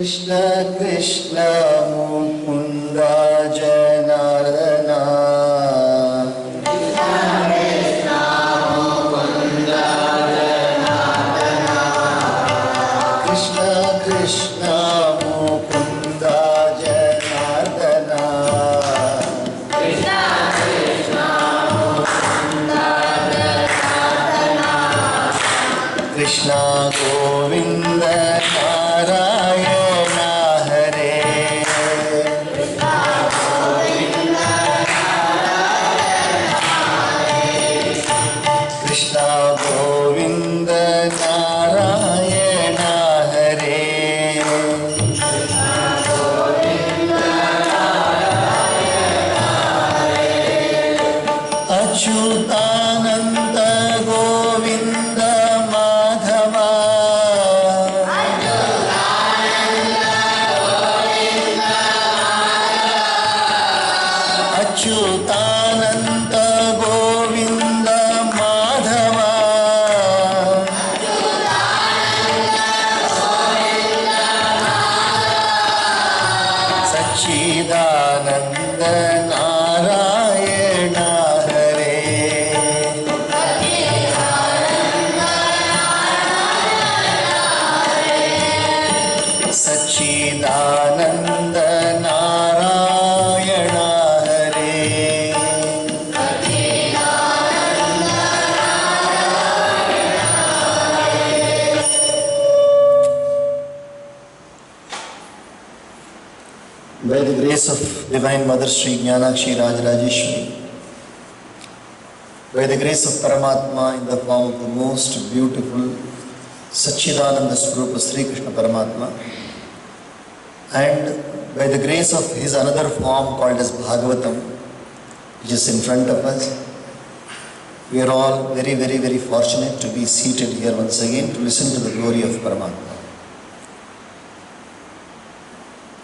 Krishna Krishna Mukunda Janardana Krishna Krishna Mukunda Janardana Krishna Govinda Narayana Hare Krishna Govinda Narayana Hare Achyutananda Govinda Madhava Achyutananda Govinda Madhava Sachidananda Narayana Hare Sachidananda Narayana Hare By the grace of Divine Mother Sri Jnanakshi Rajarajeshwari, by the grace of Paramatma in the form of the most beautiful Sachidananda Swarupa Sri Krishna Paramatma, and by the grace of his another form called as Bhagavatam, which is in front of us, we are all very, very, very fortunate to be seated here once again to listen to the glory of Paramatma.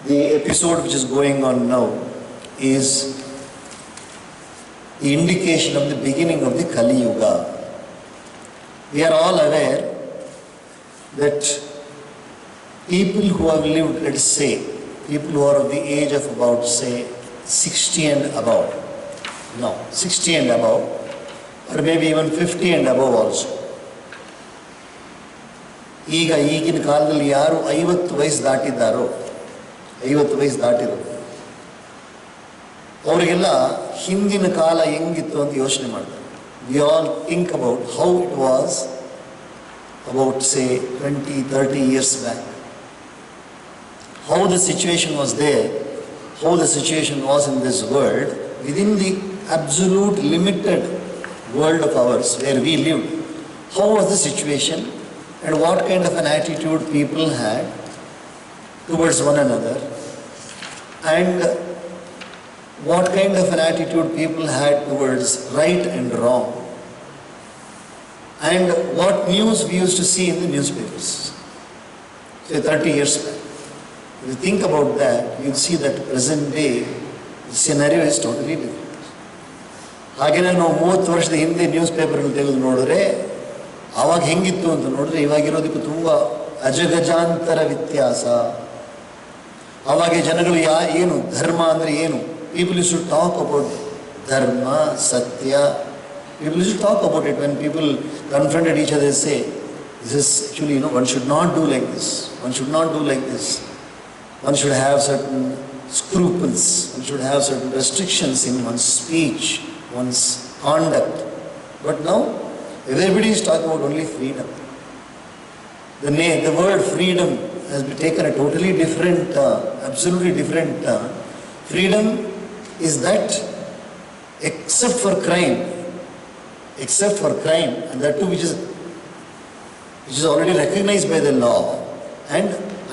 The episode which is going on now is the indication of the beginning of the Kali Yuga. We are all aware that people who have lived, let us say, people who are of the age of about, say, 60 and above, 60 and above, or maybe even 50 and above also. ಈಗಿನ ಕಾಲದಲ್ಲಿ ಯಾರು 50 ವಯಸ್ಸು ದಾಟಿದ್ದಾರೋ 50 ವಯಸ್ಸು ದಾಟಿರೋ ಅವರಿಗೆಲ್ಲ ಹಿಂದಿನ ಕಾಲ ಹೆಂಗಿತ್ತು ಅಂತ ಯೋಚನೆ ಮಾಡ್ತಾರೆ. We all think about how it was about say 20-30 years back. How the situation was there, how the situation was in this world, within the absolute limited world of ours where we lived. How was the situation and what kind of an attitude people had towards one another, and what kind of an attitude people had towards right and wrong, and what news we used to see in the newspapers, say 30 years back. If you think about that, you'll see that present day, the scenario is totally different. ಹಾಗೆಯೇ ನಾವು 30 ವರ್ಷದ ಹಿಂದೆ news ಪೇಪರ್ಗಳು ತೆಗೆದು ನೋಡಿದ್ರೆ ಆವಾಗ ಹೆಂಗಿತ್ತು ಅಂತ ನೋಡಿದ್ರೆ ಇವಾಗಿರೋದಕ್ಕೂ ತುಂಬ ಅಜಗಜಾಂತರ ವ್ಯತ್ಯಾಸ. ಆವಾಗ ಜನಗಳು ಏನು ಧರ್ಮ ಅಂದರೆ ಏನು, people used to talk about dharma, satya. People used to talk about it when people confronted each other and say, this is actually, one should not do like this. One should not do like this. One should have certain scruples. One should have certain restrictions in one's speech, one's conduct. But now, everybody is talking about only freedom. The word freedom has been taken a totally different, absolutely different turn. Freedom is that except for crime, and that too which is already recognized by the law, and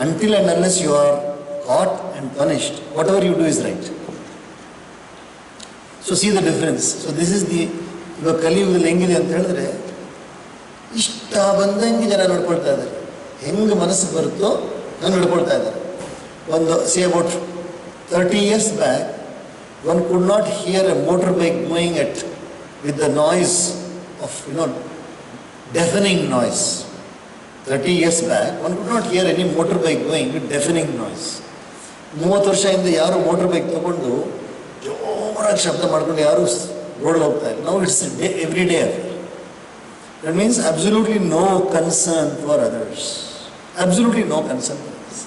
until and unless you are caught and punished, whatever you do is right. So see the difference. So this is the ಇವಾಗ ಕಲಿಯುಗದಲ್ಲಿ ಹೆಂಗಿದೆ ಅಂತ ಹೇಳಿದ್ರೆ ಇಷ್ಟ ಬಂದಂಗೆ ಜನ ನಡ್ಕೊಳ್ತಾ ಇದ್ದಾರೆ, ಹೆಂಗೆ ಮನಸ್ಸು ಬರುತ್ತೋ ಹಂಗೆ ನಡ್ಕೊಳ್ತಾ ಇದ್ದಾರೆ. ಒಂದು say about 30 years back, one could not hear a motorbike going with the noise of, deafening noise. 30 years back, one could not hear any motorbike going with deafening noise. 30 ವರ್ಷದಿಂದ ಯಾರು ಮೋಟರ್ ಬೈಕ್ ತಗೊಂಡು ಜೋರಾಗಿ ಶಬ್ದ ಮಾಡ್ಕೊಂಡು ಯಾರು road ಹೋಗ್ತಾ ಇಲ್ಲ. Now it's every day affair. That means absolutely no concern for others. Absolutely no concern for others.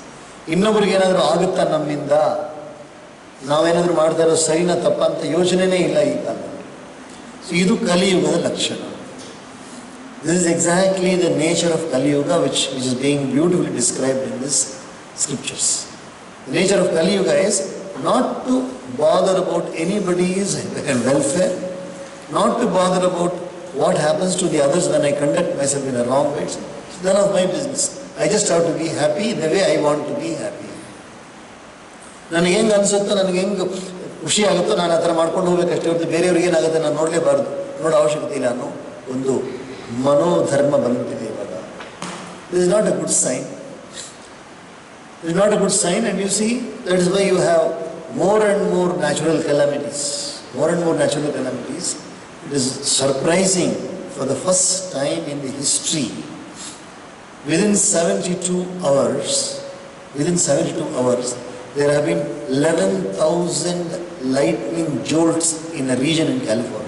ಇನ್ನೊಬ್ಬರಿಗೆ ಏನಾದರೂ ಆಗುತ್ತಾ ನಮ್ಮಿಂದ, ನಾವೇನಾದರೂ ಮಾಡ್ತಾ ಇರೋ ಸರಿನಾ ತಪ್ಪ ಅಂತ ಯೋಚನೆನೇ ಇಲ್ಲ ಈ ಕಾಲದಲ್ಲಿ. ಸೊ ಇದು ಕಲಿಯುಗದ ಲಕ್ಷಣ. This is exactly the nature of Kali Yuga, which is being beautifully described in these scriptures. The nature of Kali Yuga is not to bother about anybody's welfare, not to bother about what happens to the others when I conduct myself in a wrong way. It's none of my business. I just have to be happy in the way I want to be happy. ನನಗೆ ಹೆಂಗೆ ಅನಿಸುತ್ತೋ, ನನಗೆ ಹೆಂಗೆ ಖುಷಿ ಆಗುತ್ತೋ ನಾನು ಆ ಥರ ಮಾಡ್ಕೊಂಡು ಹೋಗ್ಬೇಕಷ್ಟೇ ಹೊರತು ಬೇರೆಯವ್ರಿಗೆ ಏನಾಗುತ್ತೆ ನಾನು ನೋಡಲೇಬಾರ್ದು, ನೋಡೋ ಅವಶ್ಯಕತೆ ಇಲ್ಲ ಅನ್ನೋ ಒಂದು ಮನೋಧರ್ಮ ಬಂದ್ಬಿಟ್ಟಿದೆ ಇವಾಗ. This is not a good sign. It is not a good sign, and you see, that is why you have more and more natural calamities. More and more natural calamities. It is surprising, for the first time in the history, within 72 hours, there have been 11,000 lightning jolts in a region in California.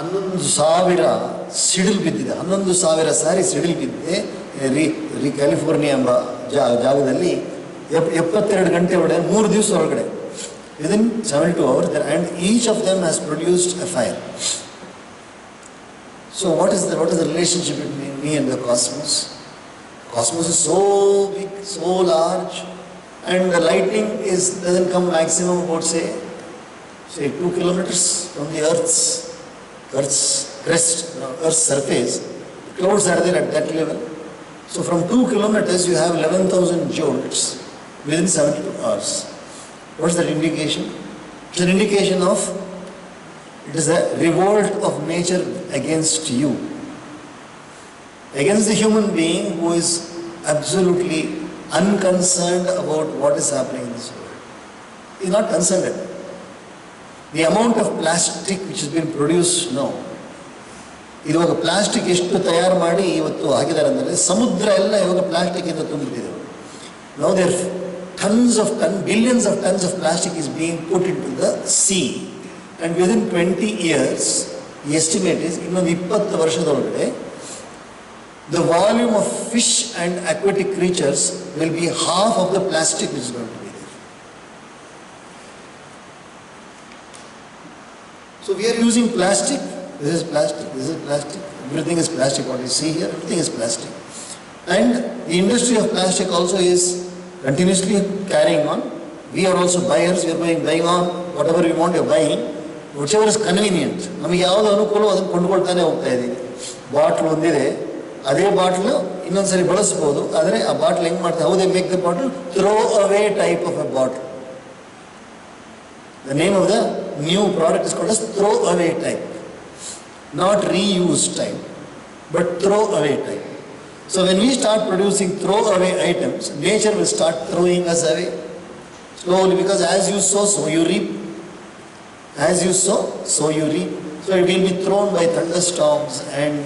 11,000 ಸಿಡಿಲು ಬಿದ್ದಿದೆ, 11,000 ಸಾರಿ ಸಿಡಿಲು ಬಿದ್ದಿದೆ California ಎಂಬ ಜಾಗದಲ್ಲಿ 72 ಗಂಟೆ ಒಳಗಡೆ 3 ದಿವಸ ಒಳಗಡೆ, within 72 hours, and each of them has produced a fire. So what is the relationship between me and the cosmos? Cosmos is so big, so large, and the lightning doesn't come maximum about say 2 kilometers from the Earth's crest, Earth's surface. The clouds are there at that level. So from 2 kilometers you have 11,000 jolts within 72 hours. What is that indication? It's an indication of, it is a revolt of nature against you. Against the human being who is absolutely unconcerned about what is happening in this world. He is not concerned at all. The amount of plastic which has been produced now, ಇವಾಗ plastic ಎಷ್ಟು ತಯಾರು ಮಾಡಿ ಇವತ್ತು ಹಾಕಿದ್ದಾರೆ ಅಂದರೆ ಸಮುದ್ರ ಎಲ್ಲ ಇವಾಗ ಪ್ಲಾಸ್ಟಿಕ್ ಇಂದ ತುಂಬಿಟ್ಟಿದೆ. Now there are billions of tons of plastic is being put into the sea, and within 20 years, the estimate is ಇನ್ನೊಂದು 20 ವರ್ಷದೊಳಗಡೆ the volume of fish and aquatic creatures will be half of the plastic which is going to be there. So we are using plastic. This is plastic. Everything is plastic. What you see here, everything is plastic. And the industry of plastic also is continuously carrying on. We are also buyers. We are buying on whatever we want. We are buying whichever is convenient. ನಮಗೆ ಯಾವುದು ಅನುಕೂಲ ಅದನ್ನು ಕೊಂಡುಕೊಳ್ತಾನೆ ಹೋಗ್ತಾ ಇದ್ದೀವಿ. Bottle ಒಂದಿದೆ, ಅದೇ bottle ಇನ್ನೊಂದ್ಸರಿ ಬಳಸ್ಬೋದು, ಆದರೆ ಆ ಬಾಟ್ಲ್ ಹೆಂಗೆ ಮಾಡ್ತಾರೆ, how they make the bottle throw away type of a bottle. The name of the new product is called as throw away type, not reuse type, but throw away type. So when we start producing throw away items, nature will start throwing us away slowly, because as you sow, so you reap. As you sow, so you reap. So it will be thrown by thunderstorms and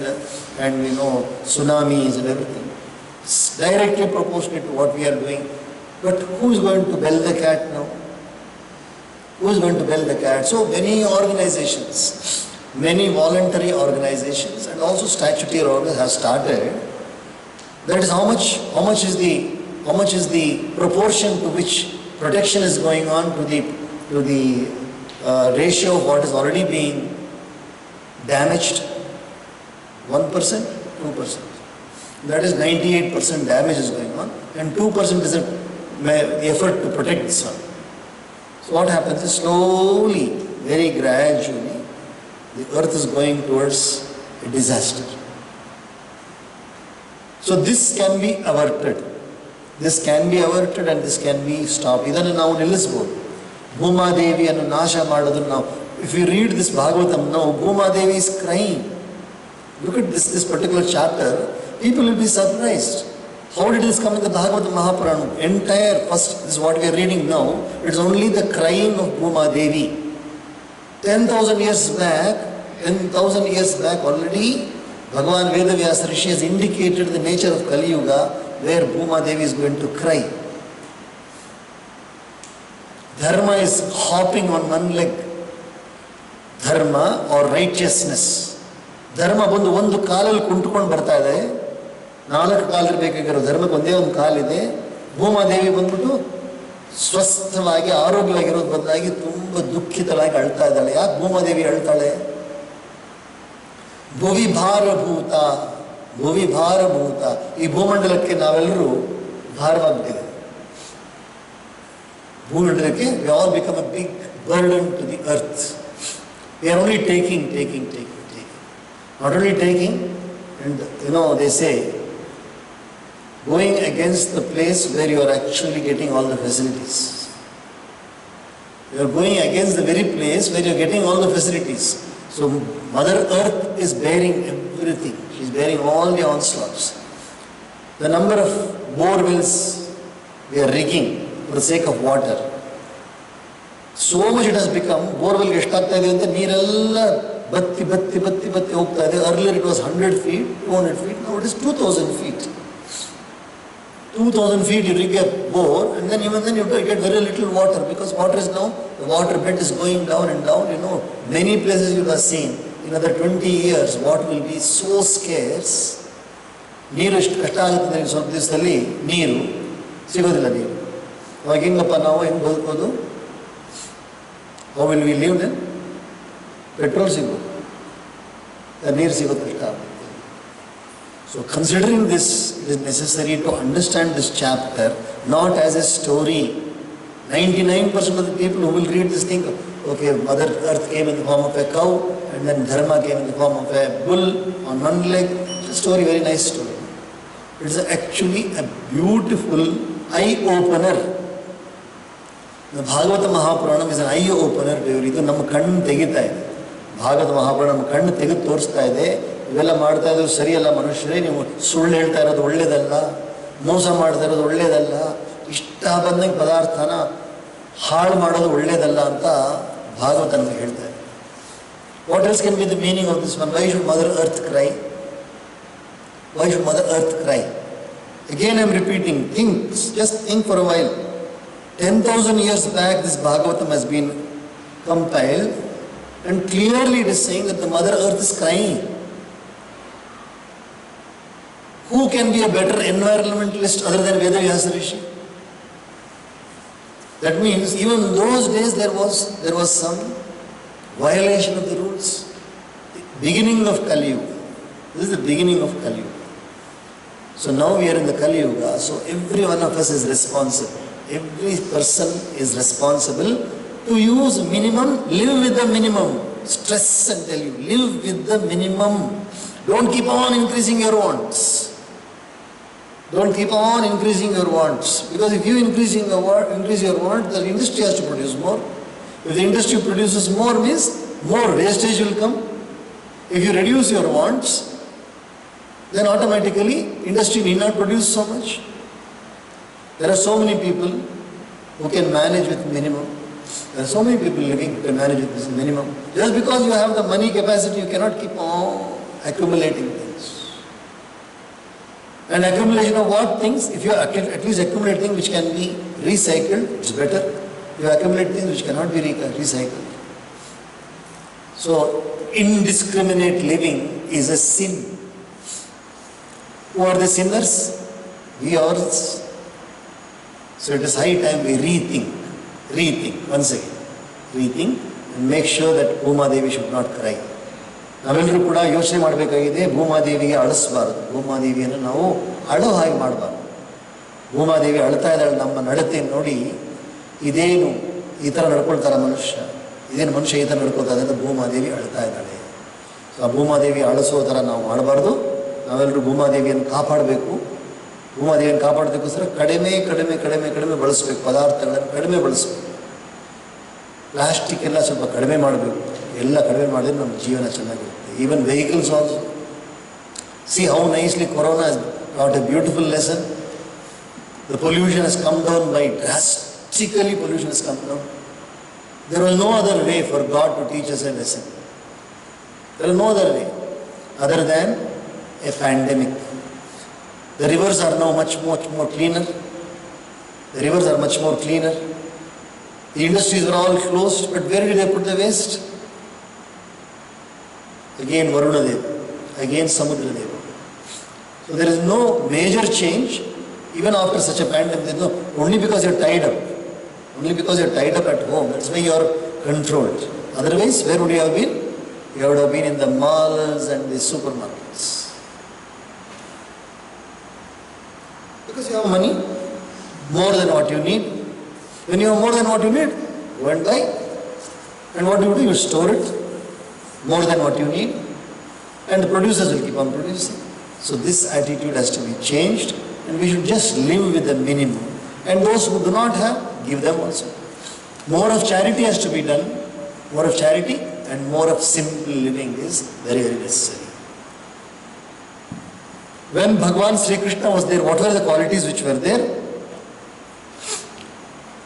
tsunamis and everything. It's directly proportionate to what we are doing. But who is going to bell the cat now? Who is going to bell the cat? So many organizations, many voluntary organizations and also statutory organizations have started. That is how much is the proportion to which protection is going on to the ratio of what is already being damaged. 1%, 2%. That is 98% damage is going on, and 2% is the effort to protect this one. So what happens is slowly, very gradually, the earth is going towards a disaster. So this can be averted. This can be averted and this can be stopped. ಇದನ್ನು ನಾವು ನಿಲ್ಲಿಸಬಹುದು. ಭೂಮಾದೇವಿಯನ್ನು ನಾಶ ಮಾಡೋದನ್ನು ನಾವು, if you read this Bhagavatam now, Bhumadevi is crying. Look at this particular chapter. People will be surprised. How did this come in the Bhagavatam Mahapurana? Entire first, this is what we are reading now. It's only the crying of Bhumadevi. 10,000 years back already, Bhagavan Vedavyasa Rishi has indicated the nature of Kali Yuga, where Bhuma Devi is going to cry. Dharma is hopping on one leg. Dharma or righteousness. Dharma ಬಂದು ಒಂದು ಕಾಲಲ್ಲಿ ಕುಂಟ್ಕೊಂಡು ಬರ್ತಾ ಇದೆ. 4 ಕಾಲಿರಬೇಕಾಗಿರೋ ಧರ್ಮಕ್ಕೆ ಒಂದೇ ಒಂದು ಕಾಲಿದೆ. ಭೂಮಾದೇವಿ ಬಂದ್ಬಿಟ್ಟು ಸ್ವಸ್ಥವಾಗಿ ಆರೋಗ್ಯವಾಗಿರೋದು ಬದಲಾಗಿ ತುಂಬ ದುಃಖಿತಳಾಗಿ ಅಳ್ತಾ ಇದ್ದಾಳೆ. ಯಾಕೆ ಭೂಮಾದೇವಿ ಅಳ್ತಾಳೆ? ಭುವಿಭಾರಭೂತ, ಭುವಿಭಾರಭೂತ. ಈ ಭೂಮಂಡಲಕ್ಕೆ ನಾವೆಲ್ಲರೂ ಭಾರವಾಗ್ತಿದೆ. ಭೂಮಂಡಲಕ್ಕೆ we all become a big burden to the earth. We are only taking. Not only taking, and they say, going against the place where you are actually getting all the facilities. You are going against the very place where you are getting all the facilities. So Mother Earth is bearing everything. She is bearing all the onslaughts. The number of bore wells we are rigging for the sake of water. So much it has become, borewell ಎಷ್ಟಾಗ್ತಾ ಇದೆ ಅಂತ ನೀರೆಲ್ಲ ಬತ್ತಿ ಹೋಗ್ತಾ ಇದೆ. Earlier it was 100 feet, 200 feet, now it is 2000 feet. 2000 feet you rig a bore, and then even then you get very little water, because water is now, the water bed is going down and down. Many places you have seen, in another 20 years, water will be so scarce. ನೀರು ಎಷ್ಟು ಕಷ್ಟ ಆಗುತ್ತೆ ಅಂದರೆ ಸ್ವಲ್ಪ ದಿವಸದಲ್ಲಿ ನೀರು ಸಿಗೋದಿಲ್ಲ. ನೀರು ಅವಾಗ ಹೆಂಗಪ್ಪ ನಾವು ಹೆಂಗೆ ಬದುಕೋದು? How will we live then? Petrol ಸಿಗೋದು, ನೀರು ಸಿಗೋದು ಕಷ್ಟ ಆಗುತ್ತೆ. So considering this, it is necessary to understand this chapter not as a story. 99% of the people who will read this think, okay, Mother Earth came in the form of a cow, and then Dharma came in the form of a bull on one leg. It's a story, very nice story. It's actually a beautiful eye-opener. The Bhagavata Mahapuranam is an eye-opener. ಇದು ನಮ್ಮ ಕಣ್ಣು ತೆಗಿತಾ ಇದೆ. ಭಾಗವತ ಮಹಾಪುರಾಣ ನಮ್ಮ ಕಣ್ಣು ತೆಗೆದು ತೋರಿಸ್ತಾ ಇದೆ. ಇವೆಲ್ಲ ಮಾಡ್ತಾ ಇರೋದು ಸರಿಯಲ್ಲ ಮನುಷ್ಯರೇ, ನೀವು ಸುಳ್ಳು ಹೇಳ್ತಾ ಇರೋದು ಒಳ್ಳೇದಲ್ಲ, ಮೋಸ ಮಾಡ್ತಾ ಇರೋದು ಒಳ್ಳೇದಲ್ಲ, ಇಷ್ಟ ಬಂದಂಗೆ ಪದಾರ್ಥನ ಹಾಳು ಮಾಡೋದು ಒಳ್ಳೇದಲ್ಲ ಅಂತ ಭಾಗವತ ನಮಗೆ ಹೇಳ್ತಾ ಇದೆ. What else can be the meaning of this one? Why should mother earth CRY? Why should Mother Earth cry? Again I am repeating, just think for a while. 10,000 years back this Bhagavatam has been compiled, and clearly it is saying that the Mother Earth is crying. Who can be a better environmentalist other than Vedavyasa Rishi? That means even in those days there was some violation of the rules. The beginning of Kali Yuga. This is the beginning of Kali Yuga. So now we are in the Kali Yuga, so every one of us is responsible. Every person is responsible to use minimum, live with the minimum. Stress and tell you, live with the minimum. Don't keep on increasing your wants. Don't keep on increasing your wants. Because if you increase your want, the industry has to produce more. If the industry produces more, means more wastage will come. If you reduce your wants, then automatically industry need not produce so much. There are so many people who can manage with minimum. There are so many people living who can manage with this minimum. Just because you have the money capacity, you cannot keep on accumulating things. And accumulation of what things? If you at least accumulate things which can be recycled, it's better. You accumulate things which cannot be recycled. So indiscriminate living is a sin. Who are the sinners? We ours. So it is high time we rethink once again. Rethink and make sure that Bhoomadevi should not cry. ನಾವೆಲ್ಲರೂ ಕೂಡ ಯೋಚನೆ ಮಾಡಬೇಕಾಗಿದೆ, ಭೂಮಾದೇವಿಗೆ ಅಳಿಸಬಾರದು. ಭೂಮಾದೇವಿಯನ್ನು ನಾವು ಅಳೋ ಹಾಗೆ ಮಾಡಬಾರ್ದು. ಭೂಮಾದೇವಿ ಅಳ್ತಾ ಇದ್ದಾಳೆ ನಮ್ಮ ನಡತೆ ನೋಡಿ, ಇದೇನು ಈ ಥರ ನಡ್ಕೊಳ್ತಾರ ಮನುಷ್ಯ, ಇದೇನು ಮನುಷ್ಯ ಈ ಥರ ನಡ್ಕೊಳ್ತಾ ಇದ್ದಾರೆ, ಭೂಮಾದೇವಿ ಅಳ್ತಾ ಇದ್ದಾಳೆ. ಸೊ ಆ ಭೂಮಾದೇವಿ ಅಳಿಸೋ ಥರ ನಾವು ಮಾಡಬಾರ್ದು. ನಾವೆಲ್ಲರೂ ಭೂಮಾದೇವಿಯನ್ನು ಕಾಪಾಡಬೇಕು. ಭೂಮಾದೇವಿಯನ್ನು ಕಾಪಾಡೋದಕ್ಕೋಸ್ಕರ ಕಡಿಮೆ ಬಳಸಬೇಕು, ಪದಾರ್ಥಗಳನ್ನು ಕಡಿಮೆ ಬಳಸಬೇಕು. ಪ್ಲಾಸ್ಟಿಕ್ ಎಲ್ಲ ಸ್ವಲ್ಪ ಕಡಿಮೆ ಮಾಡಬೇಕು. ಎಲ್ಲ ಕಡಿಮೆ ಮಾಡಿದ್ರೆ ನಮ್ಮ ಜೀವನ ಚೆನ್ನಾಗಿರುತ್ತೆ. Even vehicles also. C how nicely corona has got a beautiful lesson. The pollution has come down by drastically. Pollution has come down. There was no other way for God to teach us a lesson. There is no other way other than a pandemic. The rivers are now much more cleaner. The rivers are much more cleaner. The industries were all closed, but where did they put the waste? Again Varuna Deva, again Samudra Deva. So there is no major change even after such a pandemic. There is no, only because you are tied up. Only because you are tied up at home. That's why you are controlled. Otherwise, where would you have been? You would have been in the malls and the supermarkets. Because you have money, more than what you need. When you have more than what you need, go and buy. And what do? You store it, more than what you need. And the producers will keep on producing. So this attitude has to be changed, and we should just live with the minimum. And those who do not have, give them also. More of charity has to be done. More of charity and more of simple living is very, very necessary. When Bhagavan Sri Krishna was there, what were the qualities which were there?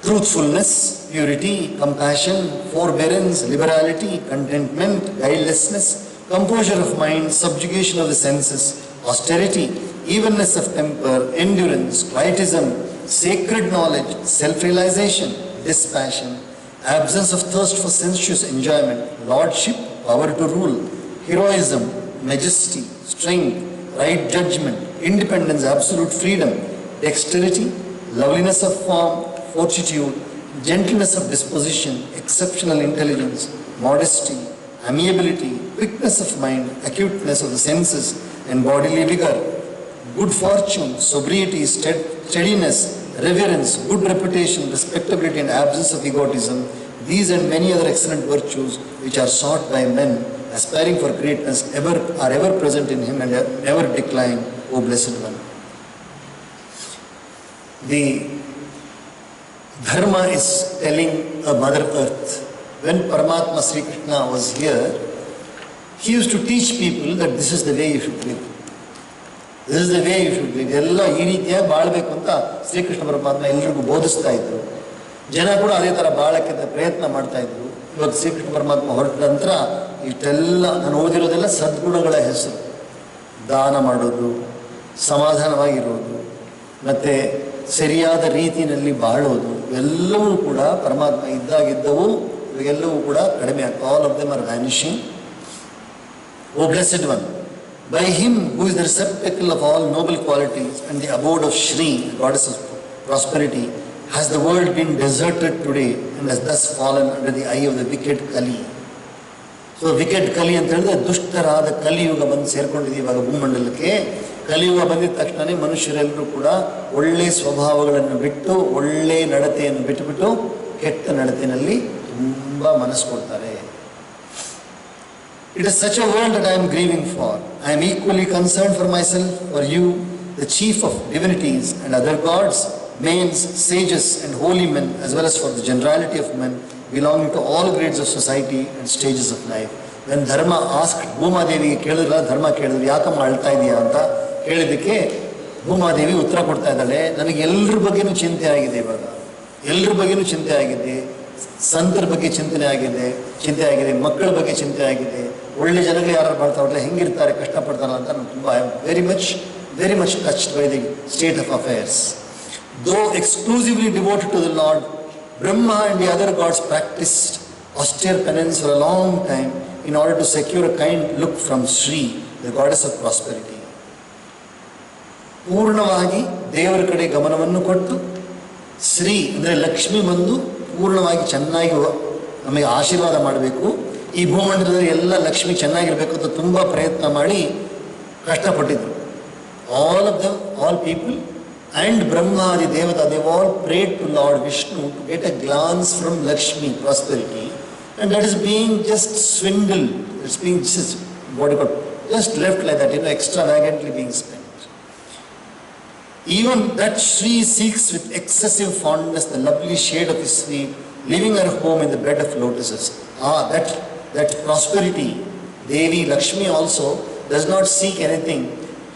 Truthfulness, purity, compassion, forbearance, liberality, contentment, guilelessness, composure of mind, subjugation of the senses, austerity, evenness of temper, endurance, quietism, sacred knowledge, self-realization, dispassion, absence of thirst for sensuous enjoyment, lordship, power to rule, heroism, majesty, strength, right judgment, independence, absolute freedom, dexterity, loveliness of form, fortitude, gentleness of disposition, exceptional intelligence, modesty, amiability, quickness of mind, acuteness of the senses and bodily vigor, good fortune, sobriety, steadiness, reverence, good reputation, respectability and absence of egotism, these and many other excellent virtues which are sought by men aspiring for greatness are ever present in him and never decline, O Blessed One. The Dharma is telling a Mother Earth. When Paramatma Sri Krishna was here, he used to teach people that this is the way you should live. This is the way you should live. ಎಲ್ಲ ಈ ರೀತಿಯಾಗಿ ಬಾಳಬೇಕು ಅಂತ ಶ್ರೀಕೃಷ್ಣ ಪರಮಾತ್ಮ ಎಲ್ಲರಿಗೂ ಬೋಧಿಸ್ತಾ ಇದ್ರು. ಜನ ಕೂಡ ಅದೇ ಥರ ಬಾಳಕ್ಕೆ ಪ್ರಯತ್ನ ಮಾಡ್ತಾ ಇದ್ರು. ಇವಾಗ ಶ್ರೀಕೃಷ್ಣ ಪರಮಾತ್ಮ ಹೊರಟ ನಂತರ ಇಷ್ಟೆಲ್ಲ ನಾನು ಓದಿರೋದೆಲ್ಲ ಸದ್ಗುಣಗಳ ಹೆಸರು. ದಾನ ಮಾಡೋದು, ಸಮಾಧಾನವಾಗಿರೋದು, ಮತ್ತು ಸರಿಯಾದ ರೀತಿಯಲ್ಲಿ ಬಾಳೋದು, ಎಲ್ಲವೂ ಕೂಡ ಪರಮಾತ್ಮ ಇದ್ದಾಗಿದ್ದವು ಇವೆಲ್ಲವೂ ಕೂಡ ಕಡಿಮೆ ಆಗ್ತವೆ. All of them are vanishing. O blessed one, by him who is the receptacle of all noble qualities and the abode of Shri, the goddess of prosperity, has the world been deserted today and has thus fallen under the eye of the wicked Kali. So wicked Kali ಅಂತ ಹೇಳಿದ್ರೆ ದುಷ್ಟರಾದ ಕಲಿಯುಗ ಬಂದು ಸೇರ್ಕೊಂಡಿದೆ ಇವಾಗ ಭೂಮಂಡಲಕ್ಕೆ. ಕಲಿಯುಗ ಬಂದಿದ ತಕ್ಷಣನೇ ಮನುಷ್ಯರೆಲ್ಲರೂ ಕೂಡ ಒಳ್ಳೆ ಸ್ವಭಾವಗಳನ್ನು ಬಿಟ್ಟು ಒಳ್ಳೆ ನಡತೆಯನ್ನು ಬಿಟ್ಟುಬಿಟ್ಟು ಕೆಟ್ಟ ನಡತೆಯಲ್ಲಿ ತುಂಬ ಮನಸ್ಸು ಕೊಡ್ತಾರೆ. It is such a world that I am grieving for. I am equally concerned for myself, for you, the chief of divinities and other gods, mains, sages and holy men, as well as for the generality of men belonging to all grades of society and stages of life. When Dharma asked Bhumadevi, Dharma ಕೇಳಿದ್ರು ಯಾಕಮ್ಮ ಅಳ್ತಾ ಇದೆಯಾ ಅಂತ ಕೇಳಿದಕ್ಕೆ ಭೂಮಾದೇವಿ ಉತ್ತರ ಕೊಡ್ತಾ ಇದ್ದಾಳೆ, ನನಗೆ ಎಲ್ಲರ ಬಗ್ಗೆನೂ ಚಿಂತೆ ಆಗಿದೆ. ಇವಾಗ ಎಲ್ಲರ ಬಗ್ಗೆನೂ ಚಿಂತೆ ಆಗಿದೆ. ಸಂತರ ಬಗ್ಗೆ ಚಿಂತೆ ಆಗಿದೆ, ಮಕ್ಕಳ ಬಗ್ಗೆ ಚಿಂತೆ ಆಗಿದೆ, ಒಳ್ಳೆ ಜನಗಳು ಯಾರು ಮಾಡ್ತಾವ್ರಲ್ಲ ಹೆಂಗಿರ್ತಾರೆ, ಕಷ್ಟಪಡ್ತಾರಲ್ಲ ಅಂತ ನಾನು ತುಂಬ very much touched by the state of affairs. Though exclusively devoted to the lord, Brahma and the other gods practiced austere penance for a long time in order to secure a kind look from Shri, the goddess of prosperity. ಪೂರ್ಣವಾಗಿ ದೇವರ ಕಡೆ ಗಮನವನ್ನು ಕೊಟ್ಟು ಶ್ರೀ ಅಂದರೆ ಲಕ್ಷ್ಮಿ ಬಂದು ಪೂರ್ಣವಾಗಿ ಚೆನ್ನಾಗಿ ನಮಗೆ ಆಶೀರ್ವಾದ ಮಾಡಬೇಕು, ಈ ಭೂಮಂಡಲದಲ್ಲಿ ಎಲ್ಲ ಲಕ್ಷ್ಮಿ ಚೆನ್ನಾಗಿರಬೇಕು ಅಂತ ತುಂಬ ಪ್ರಯತ್ನ ಮಾಡಿ ಕಷ್ಟಪಟ್ಟಿದ್ರು. All people and Brahma, the Devata, they all prayed to Lord Vishnu to get a glance from Lakshmi, prosperity, and that is being just swindled. It's being just left like that, extravagantly being spent. Even that Shri seeks with excessive fondness the lovely shade of his sleep, leaving her home in the bed of lotuses. That prosperity, Devi Lakshmi also does not seek anything.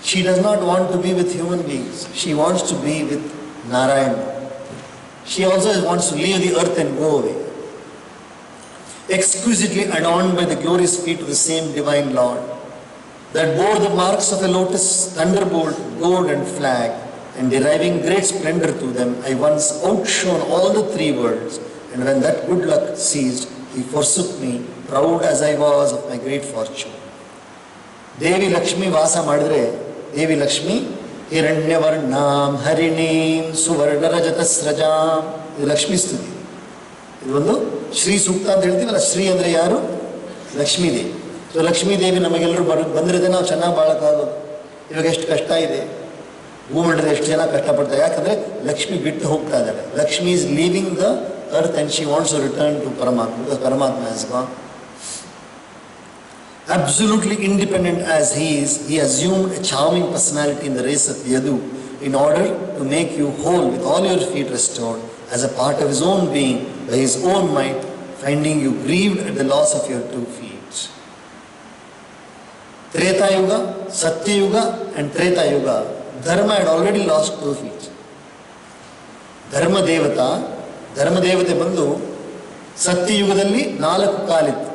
She does not want to be with human beings. She wants to be with Narayana. She also wants to leave the earth and go away. Exquisitely adorned by the glorious feet of the same divine Lord. that bore the marks of a lotus, thunderbolt, gold and flag, and deriving great splendor to them, I once outshone all the three worlds, and when that good luck ceased, he forsook me, proud as I was of my great fortune. Devi Lakshmi Vasa Madre, Devi Lakshmi, Hiranyavarnam, Harineem, Suvarna Rajatasrajam, ಇದು ಲಕ್ಷ್ಮೀ ಸ್ತುತಿ. ಇದೊಂದು ಶ್ರೀ ಸೂಕ್ತ ಅಂತ ಹೇಳ್ತೀವಲ್ಲ, ಶ್ರೀ ಅಂದರೆ ಯಾರು? Lakshmi Devi. So Lakshmi Devi ನಮಗೆಲ್ಲರೂ ಬಂದಿರೋದೇ ನಾವು ಚೆನ್ನಾಗಿ ಬಾಳಕ್ಕಾಗೋದು. ಇವಾಗ ಎಷ್ಟು ಕಷ್ಟ ಇದೆ, ಭೂಮಂಡಲದಲ್ಲಿ ಎಷ್ಟು ಜನ ಕಷ್ಟಪಡ್ತಾರೆ, ಯಾಕಂದರೆ ಲಕ್ಷ್ಮಿ ಬಿಟ್ಟು ಹೋಗ್ತಾ ಇದ್ದಾರೆ. Lakshmi is leaving the earth and she wants to return to Paramatma because Paramatma has gone. Absolutely independent as he is, he assumed a charming personality in the race of Yadu in order to make you whole with all your feet restored as a part of his own being by his own might, finding you grieved at the loss of your 2 feet. Treta Yuga, Satya Yuga and Treta Yuga, Dharma had already lost 2 feet. Dharmadevate ಬಂದು ಸತ್ಯಯುಗದಲ್ಲಿ 4 ಕಾಲಿತ್ತು.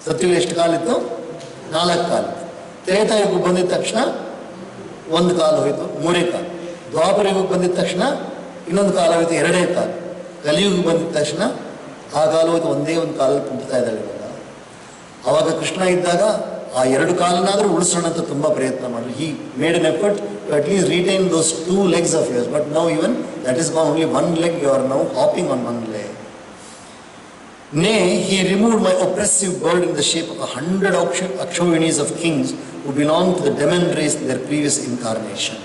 ಸತ್ಯಯುಗ ಎಷ್ಟು ಕಾಲಿತ್ತು? 4 ಕಾಲಿತ್ತು. ತ್ರೇತಾಯುಗಕ್ಕೆ ಬಂದಿದ ತಕ್ಷಣ 1 ಕಾಲು ಹೋಯಿತು, 3 ಕಾಲು. ದ್ವಾಪರ ಯುಗಕ್ಕೆ ಬಂದಿದ ತಕ್ಷಣ ಇನ್ನೊಂದು ಕಾಲು ಹೋಯಿತು, 2 ಕಾಲು. ಕಲಿಯುಗಕ್ಕೆ ಬಂದಿದ ತಕ್ಷಣ ಆ ಕಾಲು ಹೋಯ್ತು, ಒಂದೇ ಒಂದು ಕಾಲಲ್ಲಿ ತುಂಬ್ತಾ ಇದ್ದಾಳೆ ಇವಾಗ. ಆವಾಗ ಕೃಷ್ಣ ಇದ್ದಾಗ ಆ 2 ಕಾಲನ್ನಾದರೂ ಉಳಿಸೋಣ ಅಂತ ತುಂಬ ಪ್ರಯತ್ನ ಮಾಡಿದ್ರು. He made an effort to at least retain those 2 legs of yours, but now even that is gone, only 1 leg, you are now hopping on 1 leg. Nay, he removed my oppressive burden in the shape of 100 Akshavinis of kings who belonged to the demon race in their previous incarnation.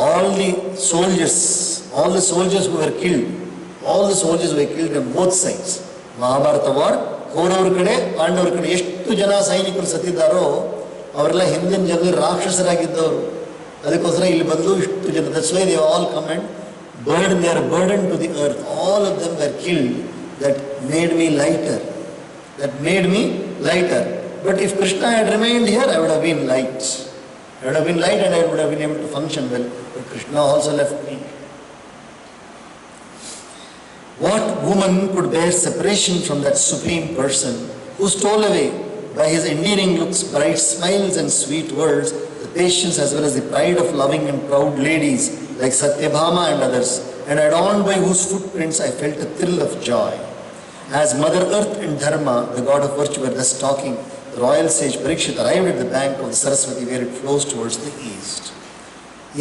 All the soldiers who were killed on both sides. Mahabharata war, ಕೌರವ್ರ ಕಡೆ ಪಾಂಡವರ ಕಡೆ ಎಷ್ಟು ಜನ ಸೈನಿಕರು ಸತ್ತಿದ್ದಾರೋ ಅವರೆಲ್ಲ ಹಿಂದಿನ ಜನರು ರಾಕ್ಷಸರಾಗಿದ್ದವರು. ಅದಕ್ಕೋಸ್ಕರ ಇಲ್ಲಿ ಬಂದು ಇಷ್ಟು ಜನ, that's why they all come and burden, they are burden to the earth. All of them were killed. That made me lighter. But if Krishna had remained here, I would have been light. And I would have been able to function well. But Krishna also left me. What woman could bear separation from that supreme person who stole away by his endearing looks, bright smiles and sweet words, the patience as well as the pride of loving and proud ladies like Satyabhama and others, and adorned by whose footprints I felt a thrill of joy. As Mother Earth and Dharma, the god of virtue, were thus talking, the royal sage Parikshit arrived at the bank of the Saraswati where it flows towards the east.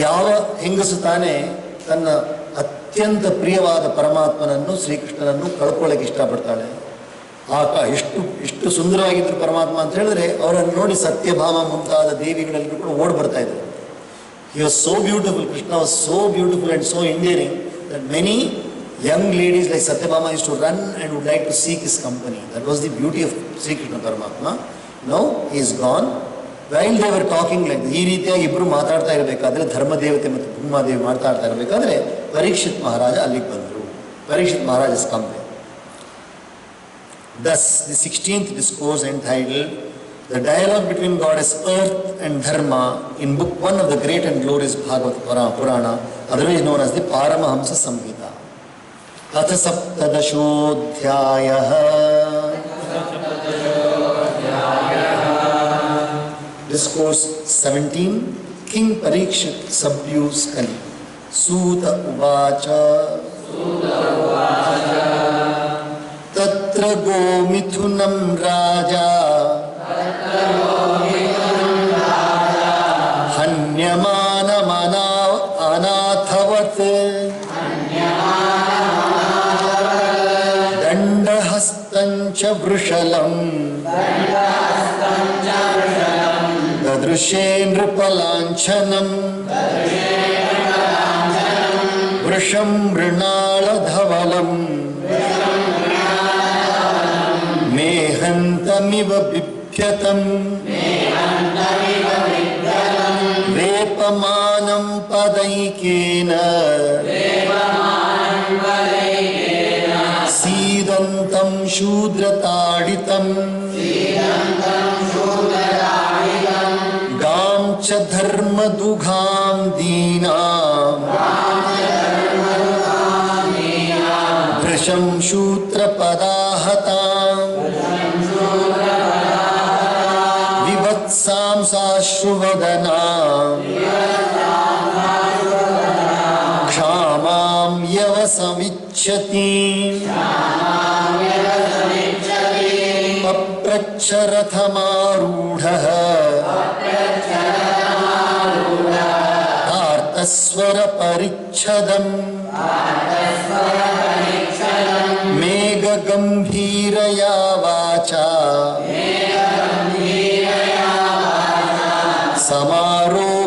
ಯಾವ ಹೆಂಗಸು ತಾನೇ ತನ್ನ ಅತ್ಯಂತ ಪ್ರಿಯವಾದ ಪರಮಾತ್ಮನನ್ನು, ಶ್ರೀಕೃಷ್ಣನನ್ನು ಕಳ್ಕೊಳ್ಳೋಕೆ ಇಷ್ಟಪಡ್ತಾಳೆ. ಎಷ್ಟು ಸುಂದರವಾಗಿದ್ದರು ಪರಮಾತ್ಮ ಅಂತ ಹೇಳಿದ್ರೆ ಅವರನ್ನು ನೋಡಿ ಸತ್ಯಭಾಮ ಮುಂತಾದ ದೇವಿಗಳೆಲ್ಲರೂ ಕೂಡ ಓಡ್ ಬರ್ತಾ ಇದ್ರು. He was so beautiful, Krishna was so beautiful and so endearing that many young ladies like Satyabhama used to run and would like to seek his company. That was the beauty of Sri Krishna Paramatma. Now he is gone. While they were talking like this, ಈ ರೀತಿಯಾಗಿ ಇಬ್ಬರು ಮಾತಾಡ್ತಾ ಇರಬೇಕಾದ್ರೆ, ಧರ್ಮದೇವತೆ ಮತ್ತು ಭೂಮಾದೇವಿ ಮಾತಾಡ್ತಾ ಇರಬೇಕಾದ್ರೆ ಪರೀಕ್ಷಿತ್ ಮಹಾರಾಜ ಅಲ್ಲಿಗೆ ಬಂದರು. ಪರೀಕ್ಷಿತ್ ಮಹಾರಾಜ is come there. Thus, the 16th discourse entitled The Dialogue Between Goddess Earth and Dharma in Book 1 of the Great and Glorious Bhagavad Purana, otherwise known as the Paramahamsa Samhita. Atha Saptadashodhyayah. Discourse 17. King Parikshit subdues Kali. Suta Uvacha. Tatra Gomithunam Raja. Hanyamana Anathavat. Dandahastancha Vrishalam. Dadrushe Nripalanchanam. Vrisham Mrinala Dhavalam. Mehantamiva Bipyatam. Vepamanam Padaikena. Sidantam Shudrataditam. Gam cha dharma dugham deenam. Vrisham Shutra Padahatam. दीर्घदाश्रुवदना क्षामां यवसमिच्छति पप्रच्छ रथमारूढः आर्तस्वरपरिच्छदम् मेघगम्भीरया वाचा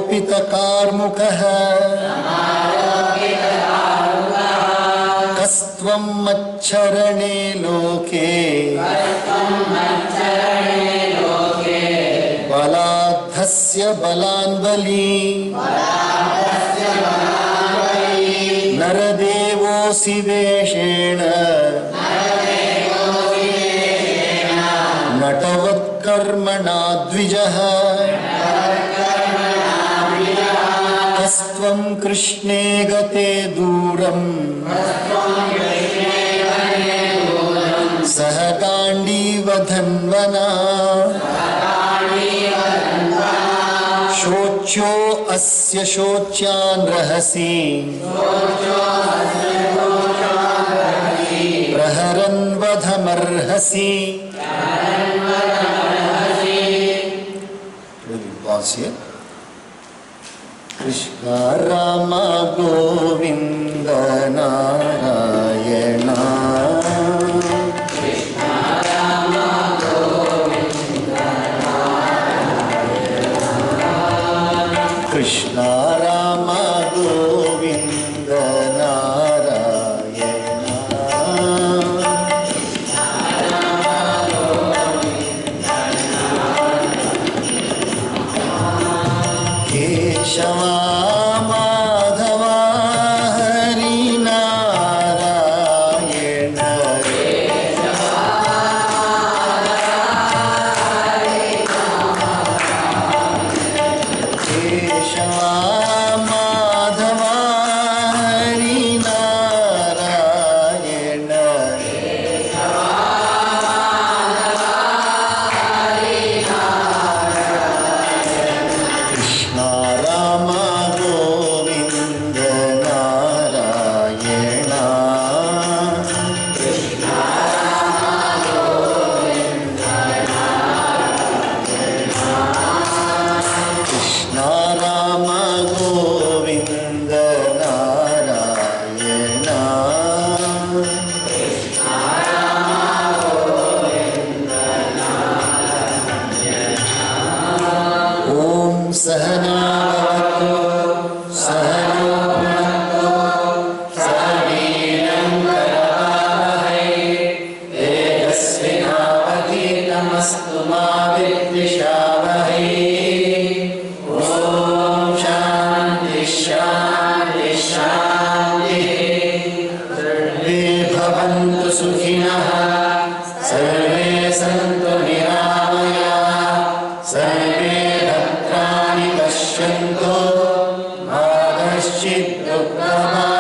समारोपितकार्मुकः कस्त्वं मच्छरणे लोके बलाद्धस्य बलान्बली नरदेवोऽसि वेषेण नटवत्कर्मणा द्विजः कस्त्वं कृष्णे गते दूरम् सह गाण्डीवधन्वना शोच्यो अस्य शोच्यान् रहसि प्रहरन् वधमर्हसि. कृष्ण राम गोविन्द नारायण कृष्ण राम गोविन्द नारायण केशव माधव हरि नारायण केशव माधव हरि नारायण कृष्ण राम गोविन्द नारायण कृष्ण राम गोविन्द नारायण ॐ सहना भवतु सहनो भुनक्तु सह वीर्यं करवावहै तेजस्विनावधीतमस्तु मा विद्विषावहै. ॐ शान्ति शान्ति शान्तिः. सर्वे भवन्तु सुखिनः सर्वे सन्तु निरामयाः सर्वे भद्राणि पश्यन्तु मा कश्चित् दुःखभाग्